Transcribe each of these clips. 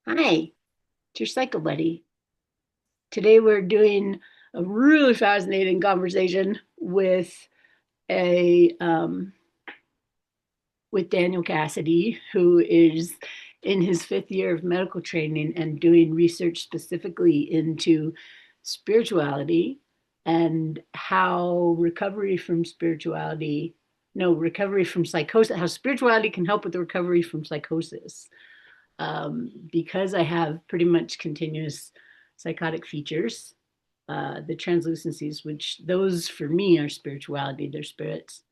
Hi, it's your Psychobuddy. Today we're doing a really fascinating conversation a with Daniel Cassidy, who is in his fifth year of medical training and doing research specifically into spirituality and how recovery from psychosis, how spirituality can help with the recovery from psychosis. Because I have pretty much continuous psychotic features, the translucencies, which those for me are spirituality, they're spirits.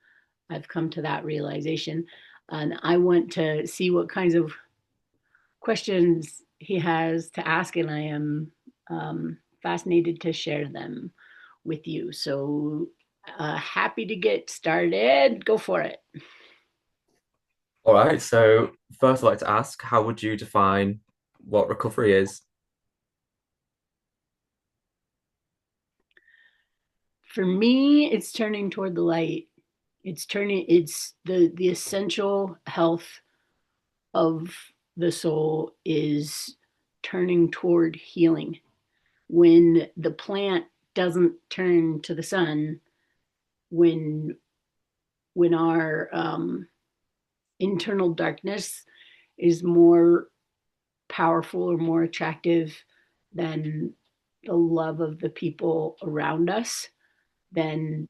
I've come to that realization. And I want to see what kinds of questions he has to ask, and I am fascinated to share them with you. So happy to get started. Go for it. All right. So first, I'd like to ask, how would you define what recovery is? For me, it's turning toward the light. It's the essential health of the soul is turning toward healing. When the plant doesn't turn to the sun, when our internal darkness is more powerful or more attractive than the love of the people around us, then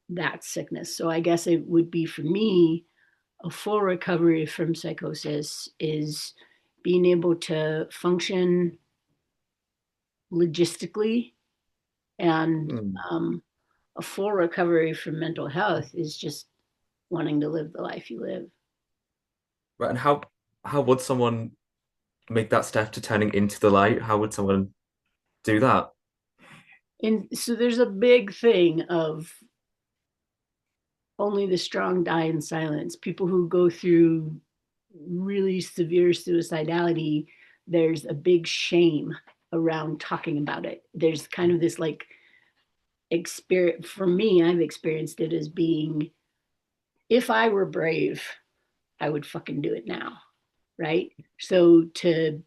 that's sickness. So I guess it would be for me a full recovery from psychosis is being able to function logistically, and Hmm. a full recovery from mental health is just wanting to live the life you live. Right. And how would someone make that step to turning into the light? How would someone do that? And so there's a big thing of only the strong die in silence. People who go through really severe suicidality, there's a big shame around talking about it. There's kind of this like experience for me, I've experienced it as being, if I were brave, I would fucking do it now. Right. So to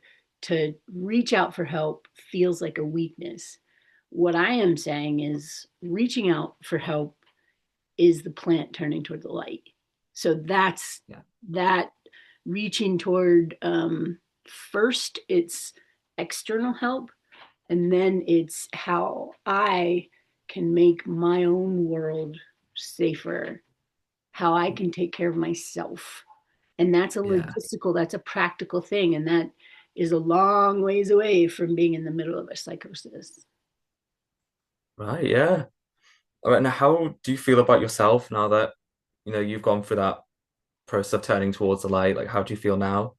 reach out for help feels like a weakness. What I am saying is reaching out for help is the plant turning toward the light. So that's Yeah. that reaching toward, first it's external help, and then it's how I can make my own world safer, how I can take care of myself. And that's a Yeah. logistical, that's a practical thing. And that is a long ways away from being in the middle of a psychosis. Right. Yeah. All right. Now, how do you feel about yourself now that you've gone through that process of turning towards the light? Like, how do you feel now?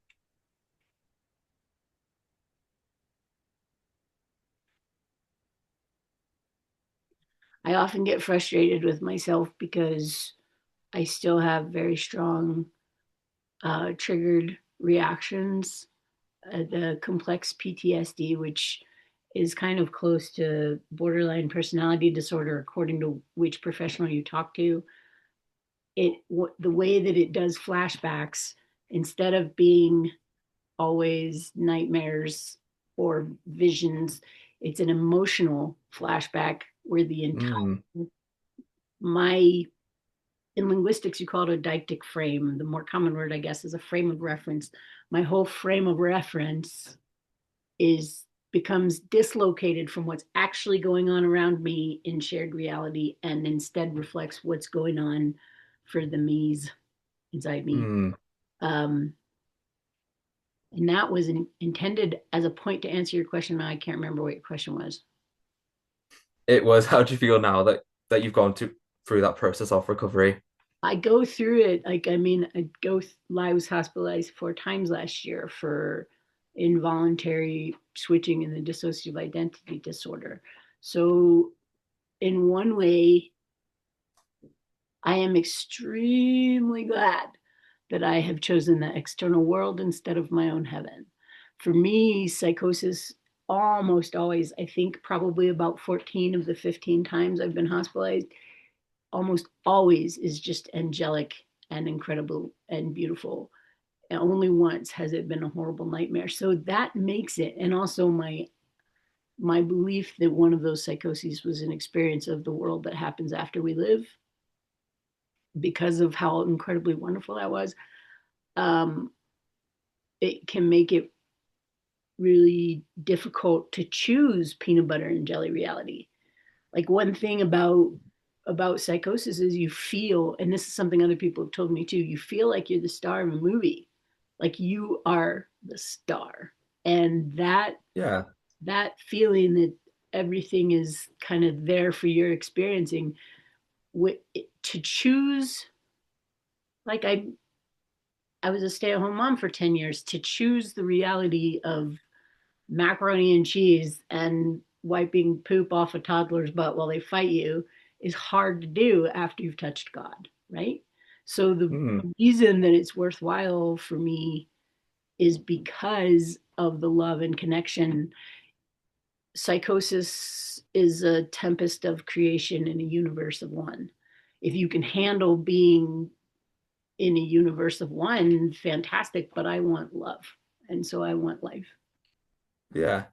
I often get frustrated with myself because I still have very strong triggered reactions, the complex PTSD, which is kind of close to borderline personality disorder, according to which professional you talk to. The way that it does flashbacks, instead of being always nightmares or visions, it's an emotional flashback where the entire Hmm. my in linguistics, you call it a deictic frame. The more common word, I guess, is a frame of reference. My whole frame of reference is becomes dislocated from what's actually going on around me in shared reality, and instead reflects what's going on for the me's inside me. Hmm. Um, and that was intended as a point to answer your question. Now I can't remember what your question was. It was. How do you feel now that you've gone through that process of recovery? I go through it like, I mean, I was hospitalized 4 times last year for involuntary switching in the dissociative identity disorder. So in one way, I am extremely glad that I have chosen the external world instead of my own heaven. For me, psychosis almost always, I think probably about 14 of the 15 times I've been hospitalized, almost always is just angelic and incredible and beautiful. And only once has it been a horrible nightmare. So that makes it, and also my belief that one of those psychoses was an experience of the world that happens after we live, because of how incredibly wonderful that was. Um, it can make it really difficult to choose peanut butter and jelly reality. Like, one thing about psychosis is you feel, and this is something other people have told me too, you feel like you're the star of a movie, like you are the star. And Yeah. that feeling that everything is kind of there for your experiencing, to choose, like I was a stay-at-home mom for 10 years, to choose the reality of macaroni and cheese and wiping poop off a toddler's butt while they fight you is hard to do after you've touched God, right? So the Hmm. reason that it's worthwhile for me is because of the love and connection. Psychosis is a tempest of creation in a universe of one. If you can handle being in a universe of one, fantastic, but I want love. And so I want life. Yeah.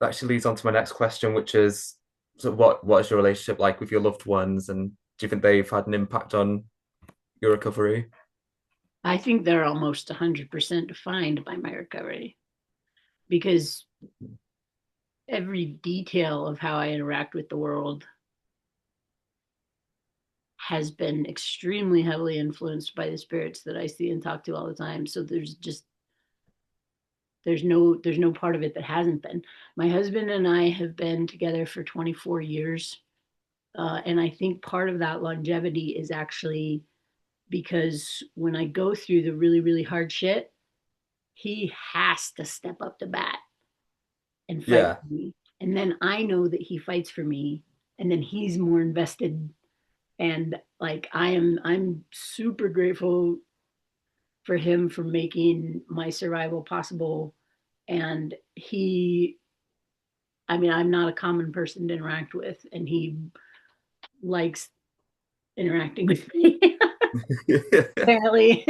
That actually leads on to my next question, which is, so what is your relationship like with your loved ones, and do you think they've had an impact on your recovery? I think they're almost 100% defined by my recovery, because every detail of how I interact with the world has been extremely heavily influenced by the spirits that I see and talk to all the time. So there's no part of it that hasn't been. My husband and I have been together for 24 years. And I think part of that longevity is actually because when I go through the really, really hard shit, he has to step up to bat and fight Yeah. for me. And then I know that he fights for me, and then he's more invested. And like, I'm super grateful for him for making my survival possible. And I mean, I'm not a common person to interact with, and he likes interacting with me. Apparently.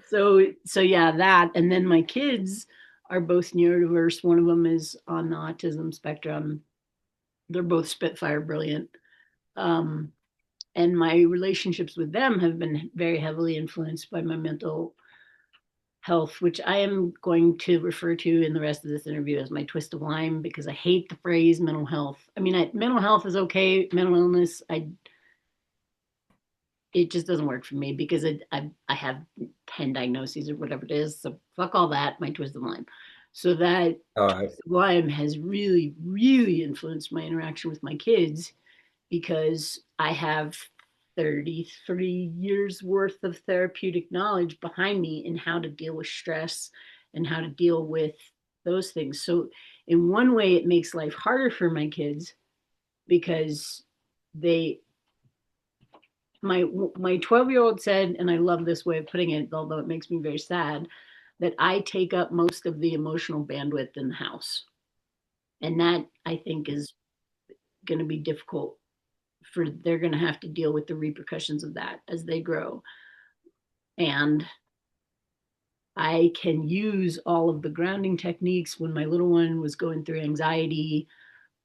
So yeah, that. And then my kids are both neurodiverse. One of them is on the autism spectrum. They're both spitfire brilliant. Um, and my relationships with them have been very heavily influenced by my mental health, which I am going to refer to in the rest of this interview as my twist of lime, because I hate the phrase mental health. I mean, mental health is okay. Mental illness, it just doesn't work for me, because I have 10 diagnoses or whatever it is. So fuck all that, my twist of lime. So that All right. Lyme has really, really influenced my interaction with my kids, because I have 33 years worth of therapeutic knowledge behind me in how to deal with stress and how to deal with those things. So, in one way, it makes life harder for my kids, because they, my 12-year-old said, and I love this way of putting it, although it makes me very sad, that I take up most of the emotional bandwidth in the house. And that, I think, is going to be difficult for, they're going to have to deal with the repercussions of that as they grow. And I can use all of the grounding techniques. When my little one was going through anxiety,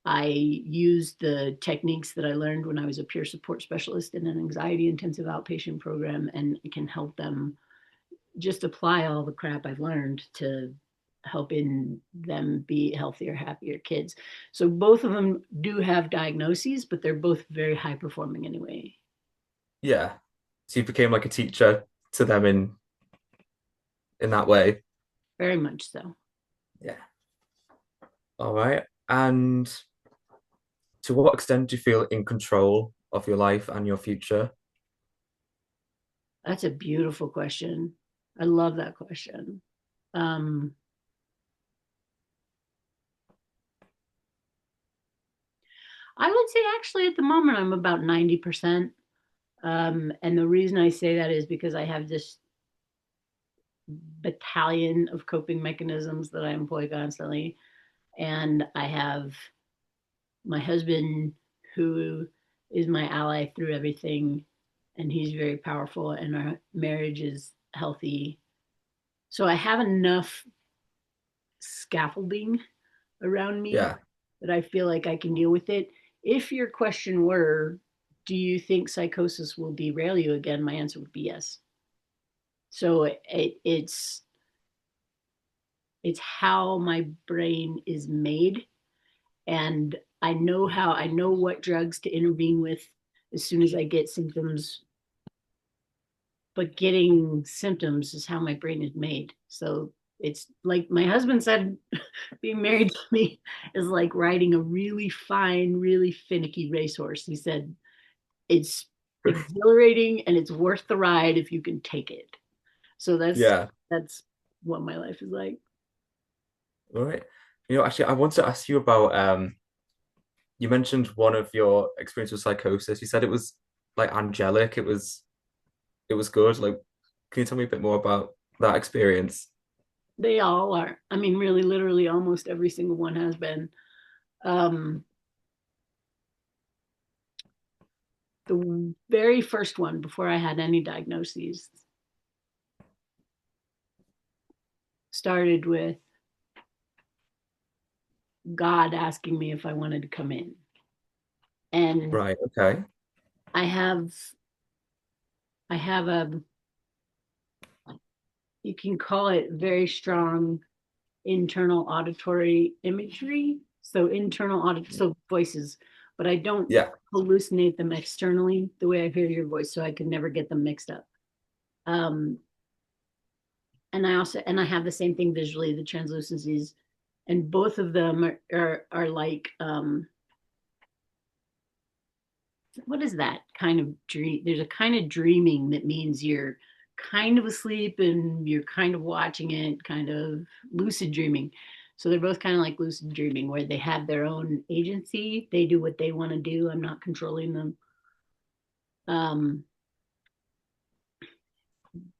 I used the techniques that I learned when I was a peer support specialist in an anxiety intensive outpatient program, and can help them just apply all the crap I've learned to helping them be healthier, happier kids. So both of them do have diagnoses, but they're both very high performing anyway. Yeah. So you became like a teacher to them in that way. Very much so. Yeah. All right. And to what extent do you feel in control of your life and your future? That's a beautiful question. I love that question. Um, I would say actually at the moment I'm about 90%. And the reason I say that is because I have this battalion of coping mechanisms that I employ constantly. And I have my husband, who is my ally through everything, and he's very powerful. And our marriage is healthy. So I have enough scaffolding around me Yeah. that I feel like I can deal with it. If your question were, do you think psychosis will derail you again? My answer would be yes. So it's how my brain is made, and I know what drugs to intervene with as soon as I get symptoms. But getting symptoms is how my brain is made. So it's like my husband said, being married to me is like riding a really fine, really finicky racehorse. He said it's exhilarating and it's worth the ride if you can take it. So Yeah. that's what my life is like. All right. Actually, I want to ask you about you mentioned one of your experiences with psychosis. You said it was like angelic. It was good. Like, can you tell me a bit more about that experience? They all are. I mean, really, literally, almost every single one has been. Um, the very first one, before I had any diagnoses, started with God asking me if I wanted to come in. And Right. Okay. I have I have a, you can call it very strong internal auditory imagery. So internal audit, so voices, but I don't Yeah. hallucinate them externally the way I hear your voice, so I can never get them mixed up. Um, and I have the same thing visually, the translucencies, and both of them are like what is that kind of dream? There's a kind of dreaming that means you're kind of asleep and you're kind of watching it, kind of lucid dreaming. So they're both kind of like lucid dreaming, where they have their own agency. They do what they want to do. I'm not controlling them. Um,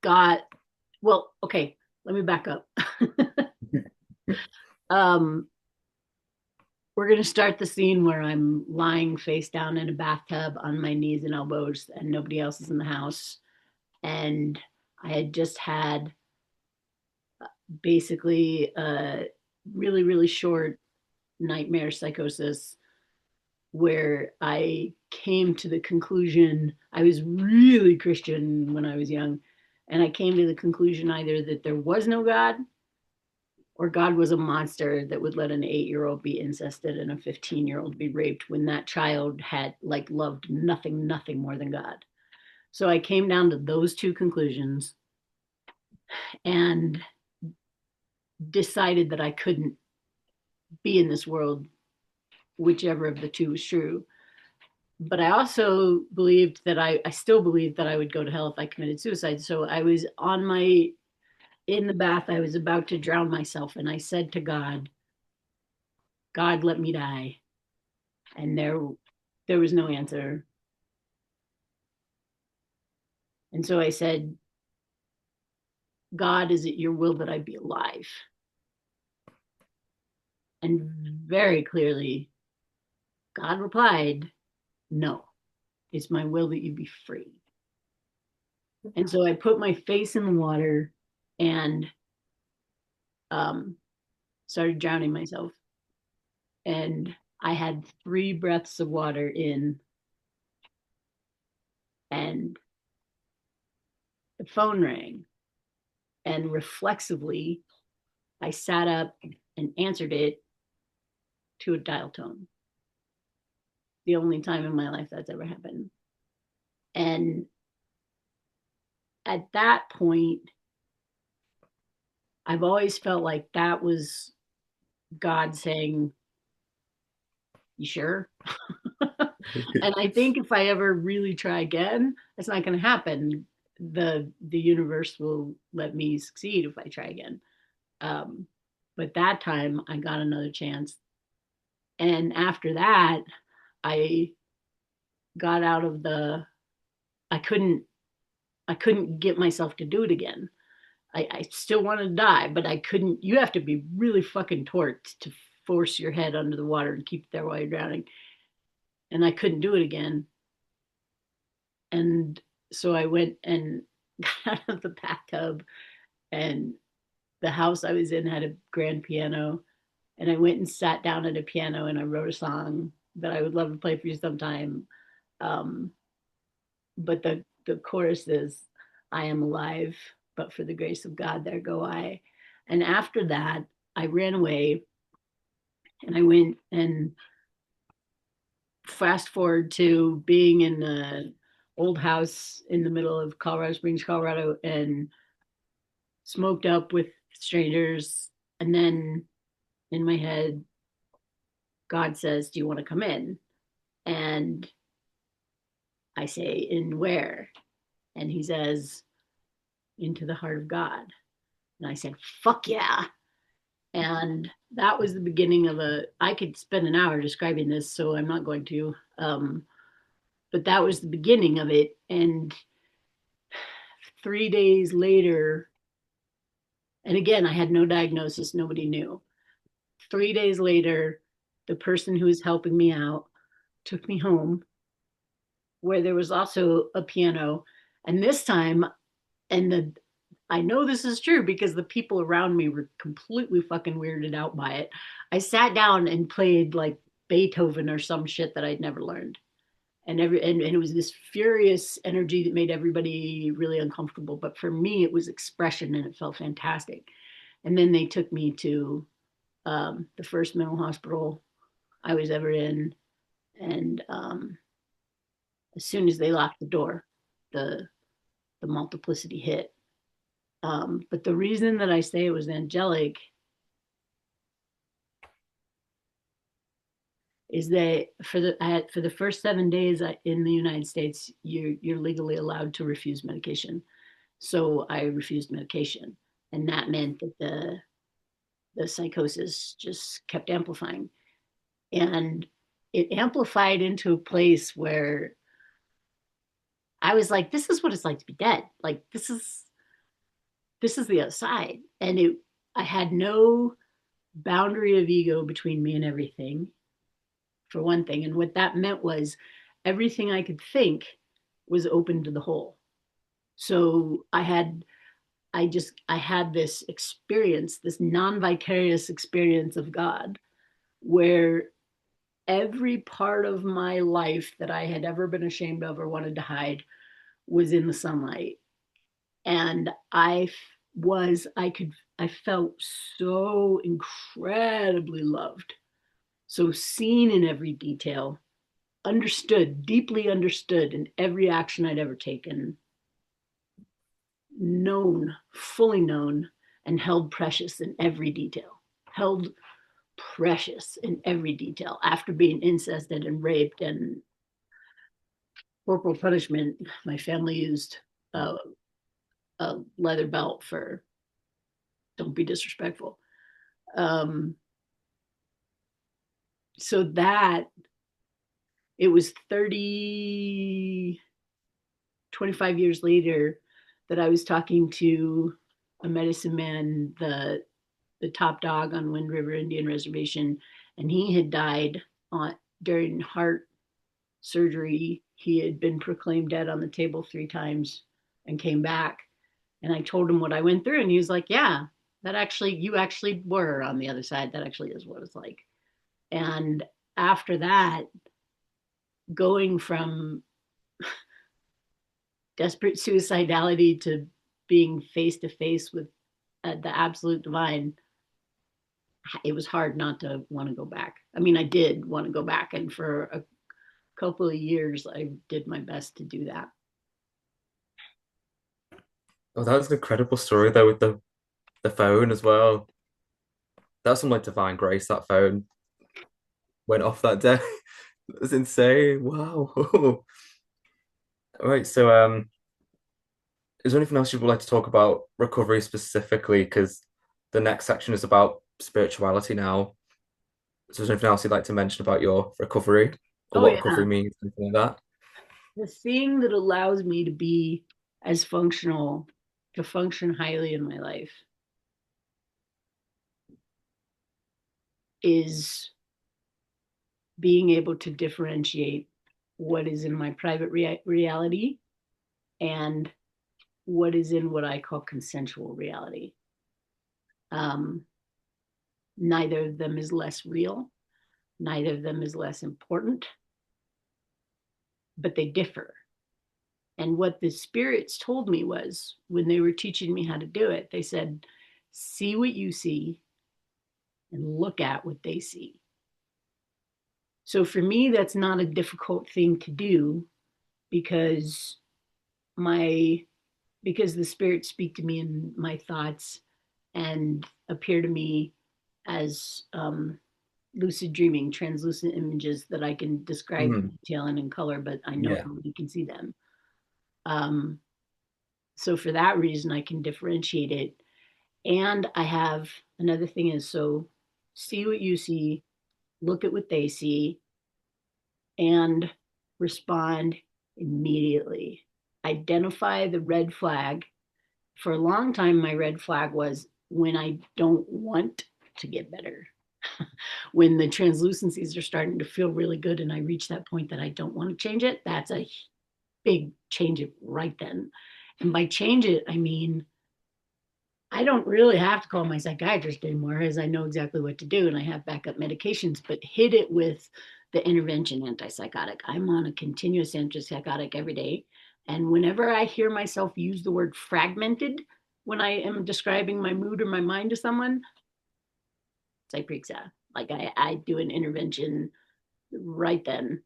got well. Okay, let me back up. um, we're gonna start the scene where I'm lying face down in a bathtub on my knees and elbows, and nobody else is in the house. And I had just had basically a really, really short nightmare psychosis where I came to the conclusion I was really Christian when I was young. And I came to the conclusion either that there was no God or God was a monster that would let an 8-year-old be incested and a 15-year-old be raped when that child had like loved nothing, nothing more than God. So I came down to those two conclusions and decided that I couldn't be in this world, whichever of the two was true. But I also believed that I still believed that I would go to hell if I committed suicide. So I was in the bath, I was about to drown myself. And I said to God, God, let me die. And there was no answer. And so I said, God, is it your will that I be alive? And very clearly, God replied, no, it's my will that you be free. And so I put my face in the water and um, started drowning myself. And I had 3 breaths of water in, and the phone rang. And reflexively, I sat up and answered it to a dial tone. The only time in my life that's ever happened. And at that point, I've always felt like that was God saying, you sure? And I think if I ever really try again, it's not going to happen. The universe will let me succeed if I try again. Um, but that time I got another chance. And after that, I got out of the, I couldn't, I couldn't get myself to do it again. I still wanted to die, but I couldn't. You have to be really fucking torqued to force your head under the water and keep it there while you're drowning. And I couldn't do it again. And so I went and got out of the bathtub, and the house I was in had a grand piano, and I went and sat down at a piano and I wrote a song that I would love to play for you sometime. Um, but the chorus is, "I am alive, but for the grace of God, there go I." And after that, I ran away and I went and fast forward to being in an old house in the middle of Colorado Springs, Colorado, and smoked up with strangers. And then in my head, God says, "Do you want to come in?" And I say, "In where?" And he says, "Into the heart of God." And I said, "Fuck yeah." And that was the beginning of I could spend an hour describing this, so I'm not going to. But that was the beginning of it. And 3 days later, and again, I had no diagnosis, nobody knew. 3 days later, the person who was helping me out took me home where there was also a piano. And this time, and I know this is true because the people around me were completely fucking weirded out by it. I sat down and played like Beethoven or some shit that I'd never learned. And it was this furious energy that made everybody really uncomfortable. But for me, it was expression and it felt fantastic. And then they took me to the first mental hospital I was ever in. And as soon as they locked the door, the the multiplicity hit. But the reason that I say it was angelic is that for the first 7 days in the United States, you're legally allowed to refuse medication. So I refused medication, and that meant that the psychosis just kept amplifying, and it amplified into a place where I was like, "This is what it's like to be dead. Like this is the other side." And I had no boundary of ego between me and everything, for one thing. And what that meant was everything I could think was open to the whole. So I had this experience, this non-vicarious experience of God, where every part of my life that I had ever been ashamed of or wanted to hide was in the sunlight. And I felt so incredibly loved, so seen in every detail, understood, deeply understood in every action I'd ever taken, known, fully known, and held precious in every detail. Held precious in every detail after being incested and raped and corporal punishment. My family used a, a leather belt for "don't be disrespectful." Um, so that it was 25 years later that I was talking to a medicine man, the top dog on Wind River Indian Reservation, and he had died during heart surgery. He had been proclaimed dead on the table 3 times and came back. And I told him what I went through, and he was like, "Yeah, you actually were on the other side. That actually is what it's like." And after that, going from desperate suicidality to being face to face with the absolute divine, it was hard not to want to go back. I mean, I did want to go back, and for a couple of years, I did my best to do that. Oh, that was an incredible story though with the phone as well. That's some like divine grace. That phone went off that day. That's insane. Wow. All right. So is there anything else you would like to talk about recovery specifically? Because the next section is about spirituality now. So is there anything else you'd like to mention about your recovery or Oh what yeah, recovery means, anything like that? the thing that allows me to be as functional, to function highly in my life, is being able to differentiate what is in my private reality and what is in what I call consensual reality. Um, Neither of them is less real, neither of them is less important, but they differ. And what the spirits told me was when they were teaching me how to do it, they said, see what you see and look at what they see. So for me, that's not a difficult thing to do because my because the spirits speak to me in my thoughts and appear to me as lucid dreaming, translucent images that I can describe in Mm, detail and in color, but I know yeah. nobody can see them. Um, so for that reason, I can differentiate it. And I have another thing is so see what you see, look at what they see, and respond immediately. Identify the red flag. For a long time, my red flag was when I don't want to get better. When the translucencies are starting to feel really good and I reach that point that I don't want to change it, that's a big change it right then. And by change it, I mean, I don't really have to call my psychiatrist anymore as I know exactly what to do and I have backup medications, but hit it with the intervention antipsychotic. I'm on a continuous antipsychotic every day. And whenever I hear myself use the word fragmented when I am describing my mood or my mind to someone, Cyprexa. Like I do an intervention right then.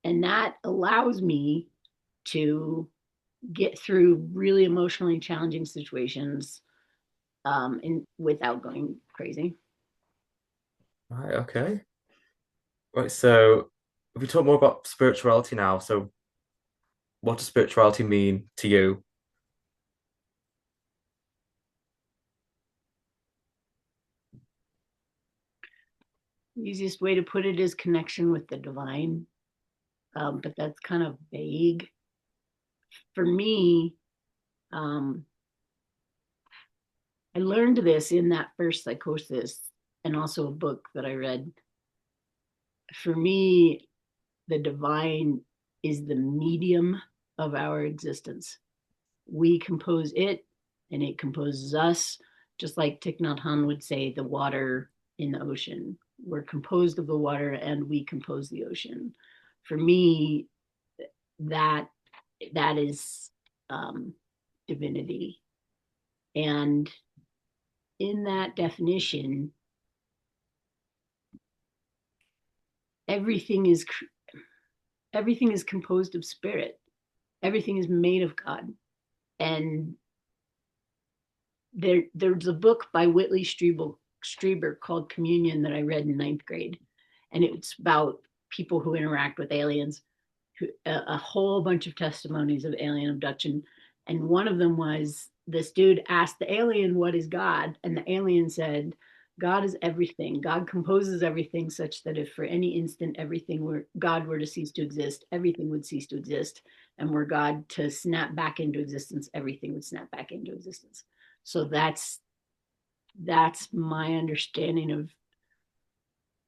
And that allows me to get through really emotionally challenging situations without going crazy. Right, okay. Right, so if we talk more about spirituality now, so what does spirituality mean to you? Easiest way to put it is connection with the divine, but that's kind of vague. For me, um, I learned this in that first Psychosis and also a book that I read. For me, the divine is the medium of our existence. We compose it and it composes us, just like Thich Nhat Hanh would say, the water in the ocean. We're composed of the water and we compose the ocean. For me, that that is divinity. And in that definition, everything is everything is composed of spirit. Everything is made of God. And there's a book by Whitley Strieber called Communion that I read in ninth grade, and it's about people who interact with aliens, a whole bunch of testimonies of alien abduction, and one of them was this dude asked the alien, "What is God?" and the alien said, "God is everything. God composes everything such that if for any instant everything were God were to cease to exist, everything would cease to exist, and were God to snap back into existence, everything would snap back into existence." So that's my understanding of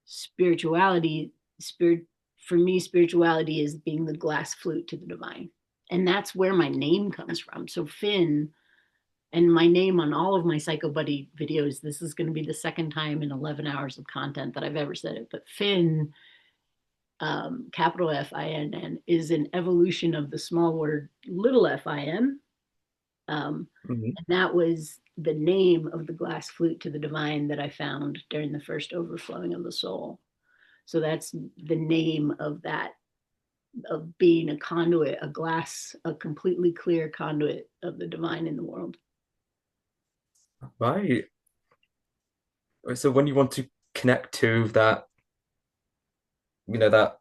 spirituality. Spirit For me, spirituality is being the glass flute to the divine, and that's where my name comes from. So Finn, and my name on all of my Psychobuddy videos. This is going to be the second time in 11 hours of content that I've ever said it, but Finn, capital Finn, is an evolution of the small word little fin. Mhm. And that was the name of the glass flute to the divine that I found during the first overflowing of the soul. So that's the name of that, of being a conduit, a glass, a completely clear conduit of the divine in the world. Right. So when you want to connect to that, that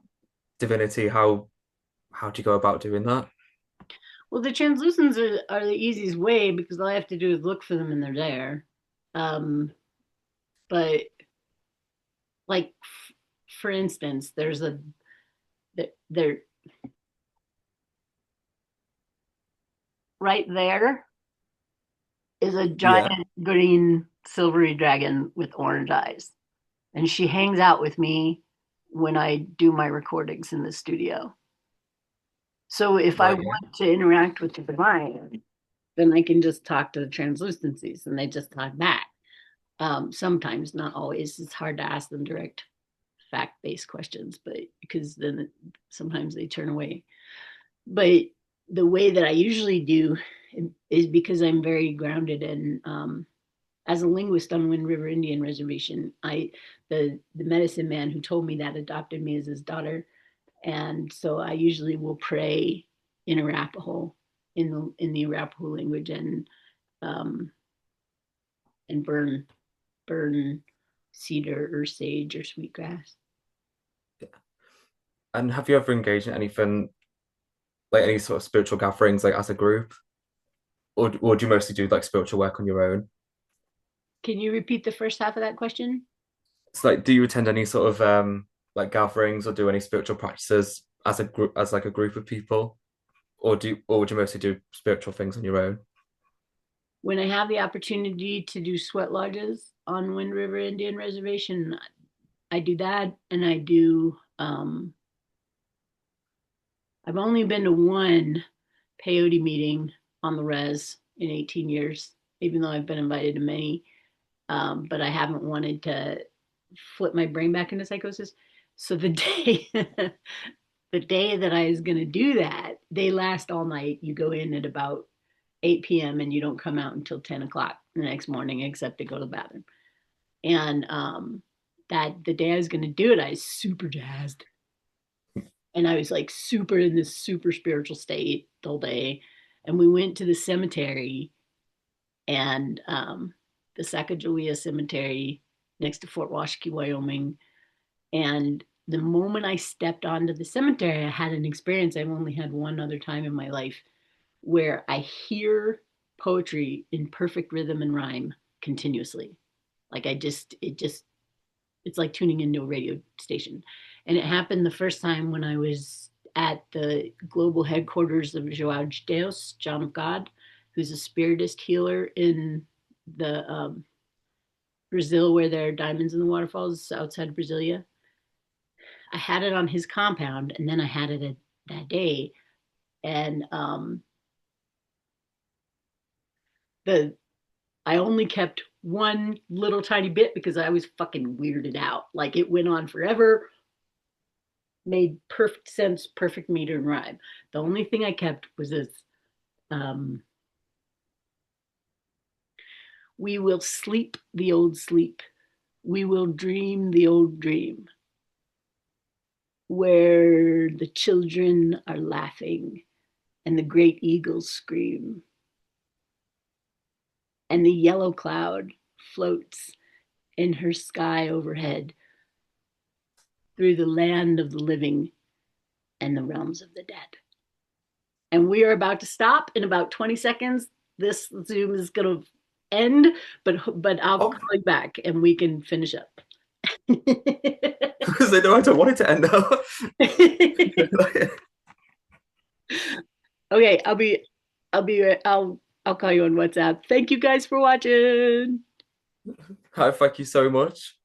divinity, how do you go about doing that? Well, the translucents are the easiest way because all I have to do is look for them and they're there. Um, but like, for instance, there right there is a Yeah. giant green silvery dragon with orange eyes. And she hangs out with me when I do my recordings in the studio. So if I Right, yeah. want to interact with the divine, then I can just talk to the translucencies and they just talk back. Sometimes, not always. It's hard to ask them direct fact-based questions, but because then sometimes they turn away. But the way that I usually do is because I'm very grounded and as a linguist on Wind River Indian Reservation, the medicine man who told me that adopted me as his daughter, and so I usually will pray in Arapaho, in the Arapaho language, um, and burn cedar or sage or sweetgrass. And have you ever engaged in anything like any sort of spiritual gatherings, like as a group, or do you mostly do like spiritual work on your own? Can you repeat the first half of that question? It's like, do you attend any sort of like gatherings or do any spiritual practices as a group, as like a group of people, or would you mostly do spiritual things on your own? When I have the opportunity to do sweat lodges on Wind River Indian Reservation, I do that, and I do. I've only been to one peyote meeting on the res in 18 years, even though I've been invited to many. But I haven't wanted to flip my brain back into psychosis. So the day, the day that I was going to do that, they last all night. You go in at about 8 p.m. and you don't come out until 10 o'clock the next morning, except to go to the bathroom. And that the day I was going to do it, I was super jazzed. And I was like super in this super spiritual state the whole day. And we went to the cemetery and the Sacagawea Cemetery next to Fort Washakie, Wyoming. And the moment I stepped onto the cemetery, I had an experience I've only had one other time in my life where I hear poetry in perfect rhythm and rhyme continuously. Like it's like tuning into a radio station. And it happened the first time when I was at the global headquarters of Joao de Deus, John of God, who's a spiritist healer in the Brazil, where there are diamonds in the waterfalls outside of Brasilia. I had it on his compound, and then I had it that day, and the I only kept one little tiny bit because I was fucking weirded out. Like it went on forever, made perfect sense, perfect meter and rhyme. The only thing I kept was this: um, "We will sleep the old sleep, we will dream the old dream, where the children are laughing and the great eagles scream, and the yellow cloud floats in her sky overhead through the land of the living and the realms of the dead." And we are about to stop in about 20 seconds. This Zoom is going to end, but I'll Oh, call you back and we can finish up. because I know I don't want it to end now. Okay, I'll call you on WhatsApp. Thank you guys for watching. Hi, thank you so much.